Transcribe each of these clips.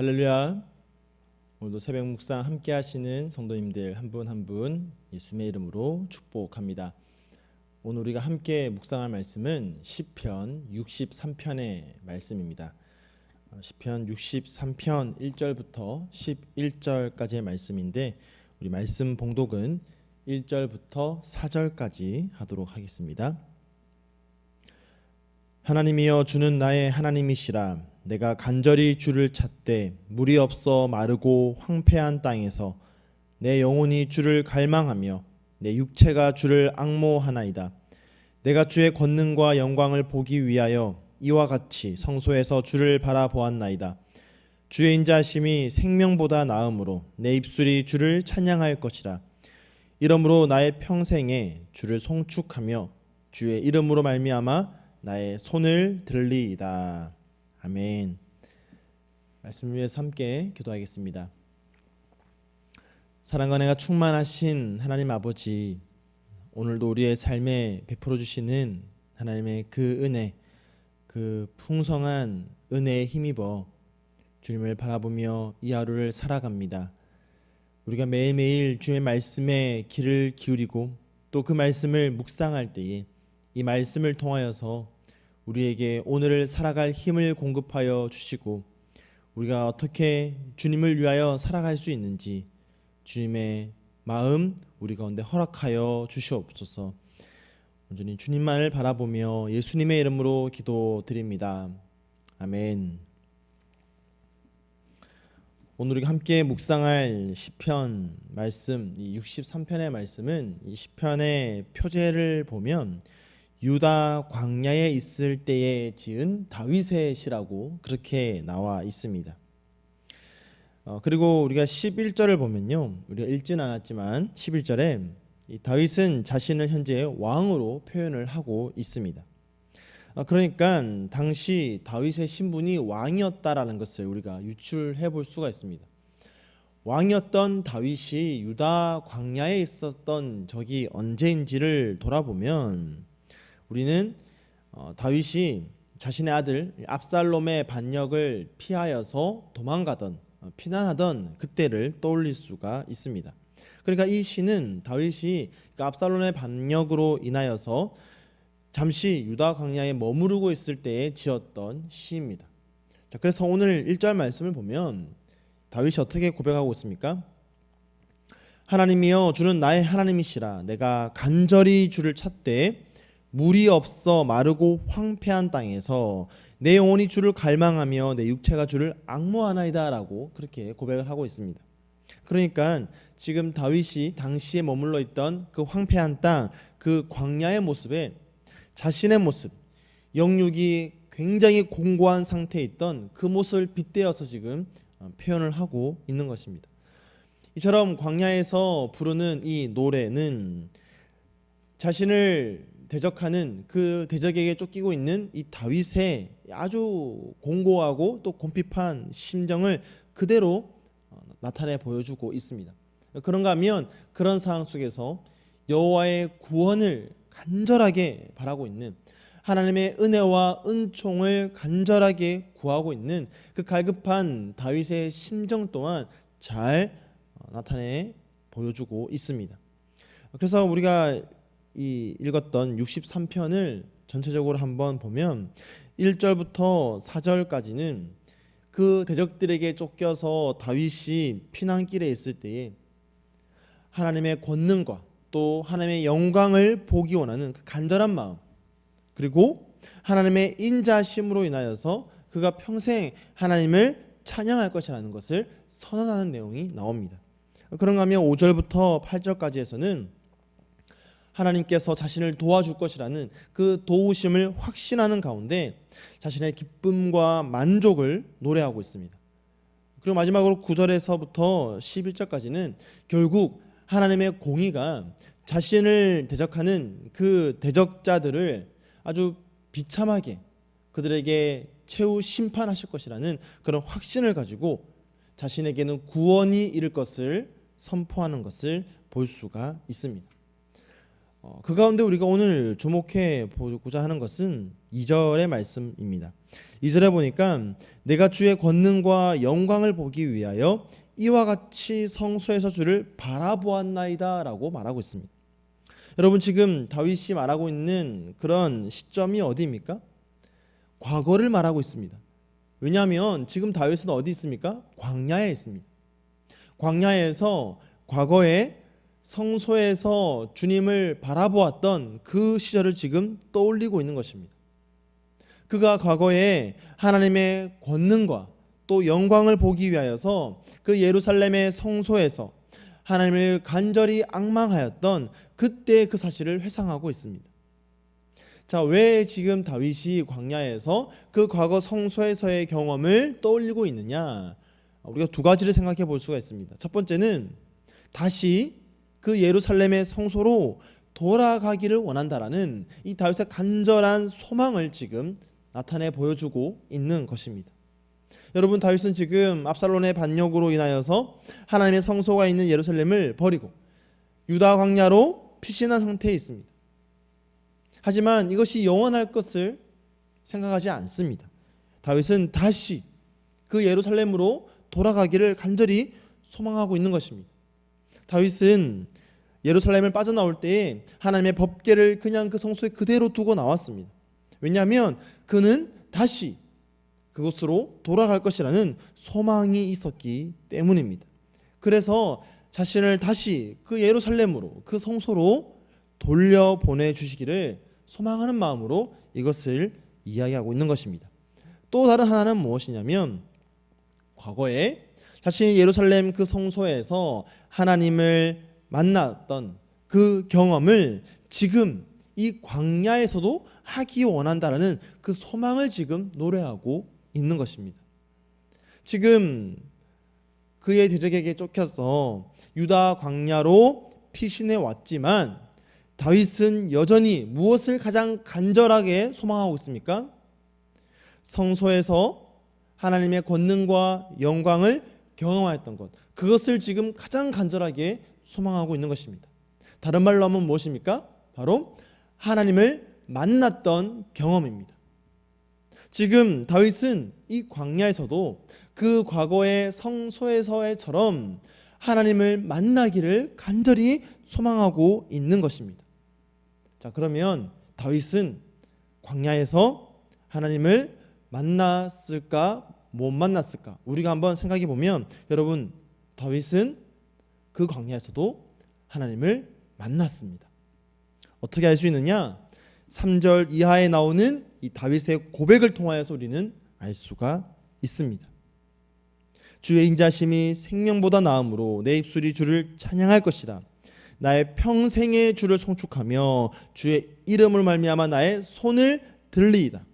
할렐루야. 오늘도 새벽 묵상 함께 하시는 성도님들 한 분 한 분 예수님의 이름으로 축복합니다. 오늘 우리가 함께 묵상할 말씀은 시편 63편의 말씀입니다. 시편 63편 1절부터 11절까지의 말씀인데 우리 말씀 봉독은 1절부터 4절까지 하도록 하겠습니다. 하나님이여, 주는 나의 하나님이시라. 내가 간절히 주를 찾되 물이 없어 마르고 황폐한 땅에서 내 영혼이 주를 갈망하며 내 육체가 주를 앙모하나이다. 내가 주의 권능과 영광을 보기 위하여 이와 같이 성소에서 주를 바라보았나이다. 주의 인자하심이 생명보다 나음으로 내 입술이 주를 찬양할 것이라. 이러므로 나의 평생에 주를 송축하며 주의 이름으로 말미암아 나의 손을 들리이다. 아멘. 말씀 위에서 함께 기도하겠습니다. 사랑과 은혜가 충만하신 하나님 아버지, 오늘도 우리의 삶에 베풀어 주시는 하나님의 그 은혜, 그 풍성한 은혜에 힘입어 주님을 바라보며 이 하루를 살아갑니다. 우리가 매일매일 주의 말씀에 귀를 기울이고 또 그 말씀을 묵상할 때에 이 말씀을 통하여서 우리에게 오늘을 살아갈 힘을 공급하여 주시고 우리가 어떻게 주님을 위하여 살아갈 수 있는지 주님의 마음 우리 가운데 허락하여 주시옵소서. 온전히 주님만을 바라보며 예수님의 이름으로 기도드립니다. 아멘. 오늘 우리가 함께 묵상할 시편 말씀, 이 63편의 말씀은 이 시편의 표제를 보면 유다 광야에 있을 때에 지은 다윗의 시라고 그렇게 나와 있습니다. 그리고 우리가 11절을 보면요, 우리가 읽지는 않았지만 11절에 이 다윗은 자신을 현재 왕으로 표현을 하고 있습니다. 그러니까 당시 다윗의 신분이 왕이었다라는 것을 우리가 유출해 볼 수가 있습니다. 왕이었던 다윗이 유다 광야에 있었던 적이 언제인지를 돌아보면 우리는 다윗이 자신의 아들 압살롬의 반역을 피하여서 도망가던 피난하던 그때를 떠올릴 수가 있습니다. 그러니까 이 시는 다윗이 압살롬의 반역으로 인하여서 잠시 유다 광야에 머무르고 있을 때에 지었던 시입니다. 자, 그래서 오늘 1절 말씀을 보면 다윗이 어떻게 고백하고 있습니까? 하나님이여, 주는 나의 하나님이시라. 내가 간절히 주를 찾되 물이 없어 마르고 황폐한 땅에서 내 영혼이 주를 갈망하며 내 육체가 주를 앙모하나이다 라고 그렇게 고백을 하고 있습니다. 그러니까 지금 다윗이 당시에 머물러 있던 그 황폐한 땅, 그 광야의 모습에 자신의 모습, 영육이 굉장히 공고한 상태에 있던 그 모습을 빗대어서 지금 표현을 하고 있는 것입니다. 이처럼 광야에서 부르는 이 노래는 자신을 대적하는 그 대적에게 쫓기고 있는 이 다윗의 아주 공고하고 또 곰핍한 심정을 그대로 나타내 보여주고 있습니다. 그런가 하면 그런 상황 속에서 여호와의 구원을 간절하게 바라고 있는, 하나님의 은혜와 은총을 간절하게 구하고 있는 그 갈급한 다윗의 심정 또한 잘 나타내 보여주고 있습니다. 그래서 우리가 이 읽었던 63편을 전체적으로 한번 보면 1절부터 4절까지는 그 대적들에게 쫓겨서 다윗이 피난길에 있을 때에 하나님의 권능과 또 하나님의 영광을 보기 원하는 그 간절한 마음, 그리고 하나님의 인자심으로 인하여서 그가 평생 하나님을 찬양할 것이라는 것을 선언하는 내용이 나옵니다. 그런가 하면 5절부터 8절까지에서는 하나님께서 자신을 도와줄 것이라는 그 도우심을 확신하는 가운데 자신의 기쁨과 만족을 노래하고 있습니다. 그리고 마지막으로 9절에서부터 11절까지는 결국 하나님의 공의가 자신을 대적하는 그 대적자들을 아주 비참하게 그들에게 최후 심판하실 것이라는 그런 확신을 가지고 자신에게는 구원이 이를 것을 선포하는 것을 볼 수가 있습니다. 그 가운데 우리가 오늘 주목해 보고자 하는 것은 2절의 말씀입니다. 2절에 보니까 내가 주의 권능과 영광을 보기 위하여 이와 같이 성소에서 주를 바라보았나이다 라고 말하고 있습니다. 여러분, 지금 다윗이 말하고 있는 그런 시점이 어디입니까? 과거를 말하고 있습니다. 왜냐하면 지금 다윗은 어디 있습니까? 광야에 있습니다. 광야에서 과거에 성소에서 주님을 바라보았던 그 시절을 지금 떠올리고 있는 것입니다. 그가 과거에 하나님의 권능과 또 영광을 보기 위하여서 그 예루살렘의 성소에서 하나님을 간절히 앙망하였던 그때 그 사실을 회상하고 있습니다. 자, 왜 지금 다윗이 광야에서 그 과거 성소에서의 경험을 떠올리고 있느냐? 우리가 두 가지를 생각해 볼 수가 있습니다. 첫 번째는 다시 그 예루살렘의 성소로 돌아가기를 원한다라는 이 다윗의 간절한 소망을 지금 나타내 보여주고 있는 것입니다. 여러분, 다윗은 지금 압살롬의 반역으로 인하여서 하나님의 성소가 있는 예루살렘을 버리고 유다 광야로 피신한 상태에 있습니다. 하지만 이것이 영원할 것을 생각하지 않습니다. 다윗은 다시 그 예루살렘으로 돌아가기를 간절히 소망하고 있는 것입니다. 다윗은 예루살렘을 빠져나올 때에 하나님의 법궤를 그냥 그 성소에 그대로 두고 나왔습니다. 왜냐하면 그는 다시 그곳으로 돌아갈 것이라는 소망이 있었기 때문입니다. 그래서 자신을 다시 그 예루살렘으로, 그 성소로 돌려보내 주시기를 소망하는 마음으로 이것을 이야기하고 있는 것입니다. 또 다른 하나는 무엇이냐면, 과거에 자신이 예루살렘 그 성소에서 하나님을 만났던 그 경험을 지금 이 광야에서도 하기 원한다라는 그 소망을 지금 노래하고 있는 것입니다. 지금 그의 대적에게 쫓겨서 유다 광야로 피신해 왔지만 다윗은 여전히 무엇을 가장 간절하게 소망하고 있습니까? 성소에서 하나님의 권능과 영광을 경험하였던 것, 그것을 지금 가장 간절하게 소망하고 있는 것입니다. 다른 말로 하면 무엇입니까? 바로 하나님을 만났던 경험입니다. 지금 다윗은 이 광야에서도 그 과거의 성소에서처럼 하나님을 만나기를 간절히 소망하고 있는 것입니다. 자, 그러면 다윗은 광야에서 하나님을 만났을까, 못 만났을까? 우리가 한번 생각해 보면, 여러분, 다윗은 그 광야에서도 하나님을 만났습니다. 어떻게 알 수 있느냐? 3절 이하에 나오는 이 다윗의 고백을 통하여서 우리는 알 수가 있습니다. 주의 인자심이 생명보다 나음으로 내 입술이 주를 찬양할 것이라. 나의 평생의 주를 송축하며 주의 이름을 말미암아 나의 손을 들리이다.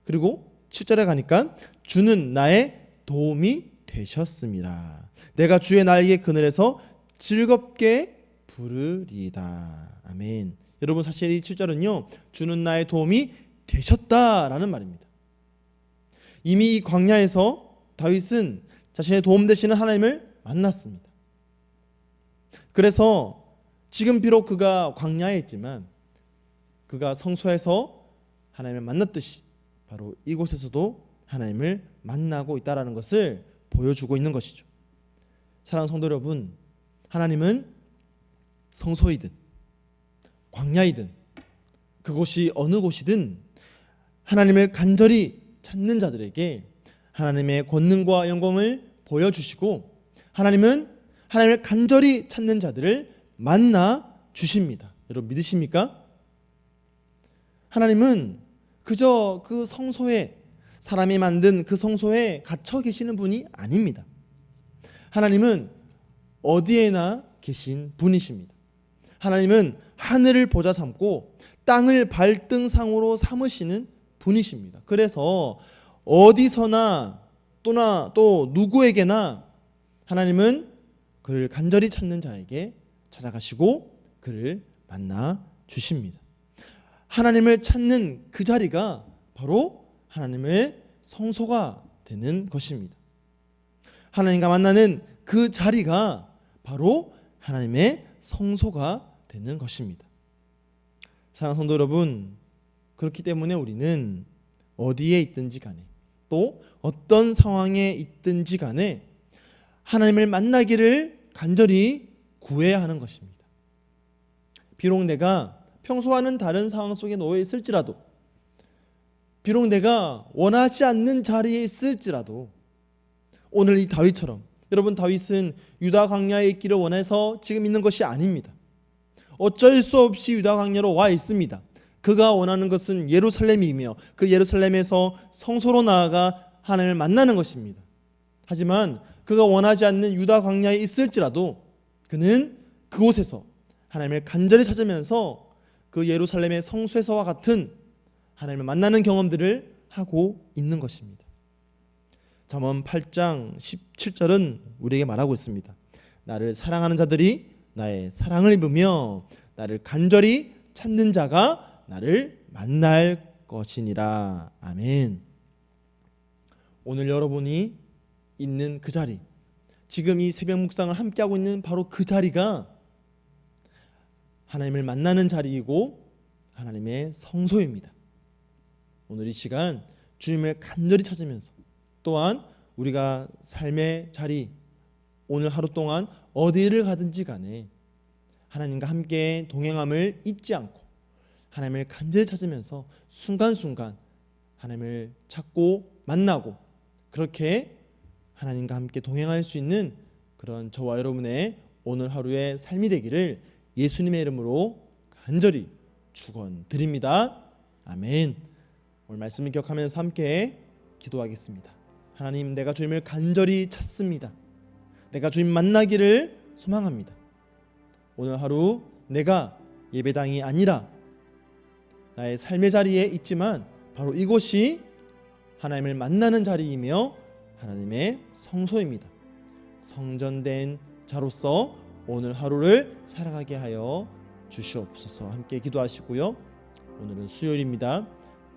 그리고 7절에 가니까 주는 나의 도움이 되셨습니다. 내가 주의 날개 그늘에서 즐겁게 부르리이다. 아멘. 여러분, 사실 이 7절은요, 주는 나의 도움이 되셨다라는 말입니다. 이미 이 광야에서 다윗은 자신의 도움 되시는 하나님을 만났습니다. 그래서 지금 비록 그가 광야에 있지만 그가 성소에서 하나님을 만났듯이 바로 이곳에서도 하나님을 만나고 있다는 것을 보여주고 있는 것이죠. 사랑하는 성도 여러분, 하나님은 성소이든 광야이든 그곳이 어느 곳이든 하나님을 간절히 찾는 자들에게 하나님의 권능과 영광을 보여주시고, 하나님은 하나님을 간절히 찾는 자들을 만나 주십니다. 여러분, 믿으십니까? 하나님은 그저 그 성소에, 사람이 만든 그 성소에 갇혀 계시는 분이 아닙니다. 하나님은 어디에나 계신 분이십니다. 하나님은 하늘을 보좌 삼고 땅을 발등상으로 삼으시는 분이십니다. 그래서 어디서나 또 누구에게나 하나님은 그를 간절히 찾는 자에게 찾아가시고 그를 만나 주십니다. 하나님을 찾는 그 자리가 바로 하나님의 성소가 되는 것입니다. 하나님과 만나는 그 자리가 바로 하나님의 성소가 되는 것입니다. 사랑하는 성도 여러분, 그렇기 때문에 우리는 어디에 있든지 간에 또 어떤 상황에 있든지 간에 하나님을 만나기를 간절히 구해야 하는 것입니다. 비록 내가 평소와는 다른 상황 속에 놓여 있을지라도, 비록 내가 원하지 않는 자리에 있을지라도, 오늘 이 다윗처럼, 여러분, 다윗은 유다 광야에 있기를 원해서 지금 있는 것이 아닙니다. 어쩔 수 없이 유다 광야로 와 있습니다. 그가 원하는 것은 예루살렘이며 그 예루살렘에서 성소로 나아가 하나님을 만나는 것입니다. 하지만 그가 원하지 않는 유다 광야에 있을지라도 그는 그곳에서 하나님을 간절히 찾으면서 그 예루살렘의 성소에서와 같은 하나님을 만나는 경험들을 하고 있는 것입니다. 잠언 8장 17절은 우리에게 말하고 있습니다. 나를 사랑하는 자들이 나의 사랑을 입으며 나를 간절히 찾는 자가 나를 만날 것이니라. 아멘. 오늘 여러분이 있는 그 자리, 지금 이 새벽 묵상을 함께하고 있는 바로 그 자리가 하나님을 만나는 자리이고 하나님의 성소입니다. 오늘 이 시간 주님을 간절히 찾으면서, 또한 우리가 삶의 자리, 오늘 하루 동안 어디를 가든지 간에 하나님과 함께 동행함을 잊지 않고 하나님을 간절히 찾으면서 순간순간 하나님을 찾고 만나고, 그렇게 하나님과 함께 동행할 수 있는 그런 저와 여러분의 오늘 하루의 삶이 되기를 예수님의 이름으로 간절히 축원드립니다. 아멘. 오늘 말씀을 기억하면서 함께 기도하겠습니다. 하나님, 내가 주님을 간절히 찾습니다. 내가 주님 만나기를 소망합니다. 오늘 하루 내가 예배당이 아니라 나의 삶의 자리에 있지만 바로 이곳이 하나님을 만나는 자리이며 하나님의 성소입니다. 성전된 자로서 오늘 하루를 살아가게 하여 주시옵소서. 함께 기도하시고요. 오늘은 수요일입니다.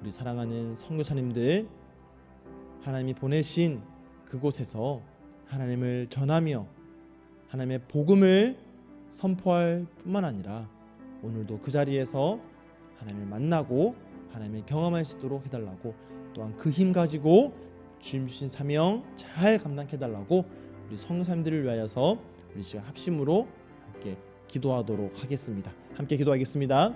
우리 사랑하는 선교사님들, 하나님이 보내신 그곳에서 하나님을 전하며 하나님의 복음을 선포할 뿐만 아니라 오늘도 그 자리에서 하나님을 만나고 하나님을 경험할 수 있도록 해달라고, 또한 그 힘 가지고 주님 주신 사명 잘 감당해 달라고 우리 성도님들을 위하여서 우리 시간 합심으로 함께 기도하도록 하겠습니다. 함께 기도하겠습니다.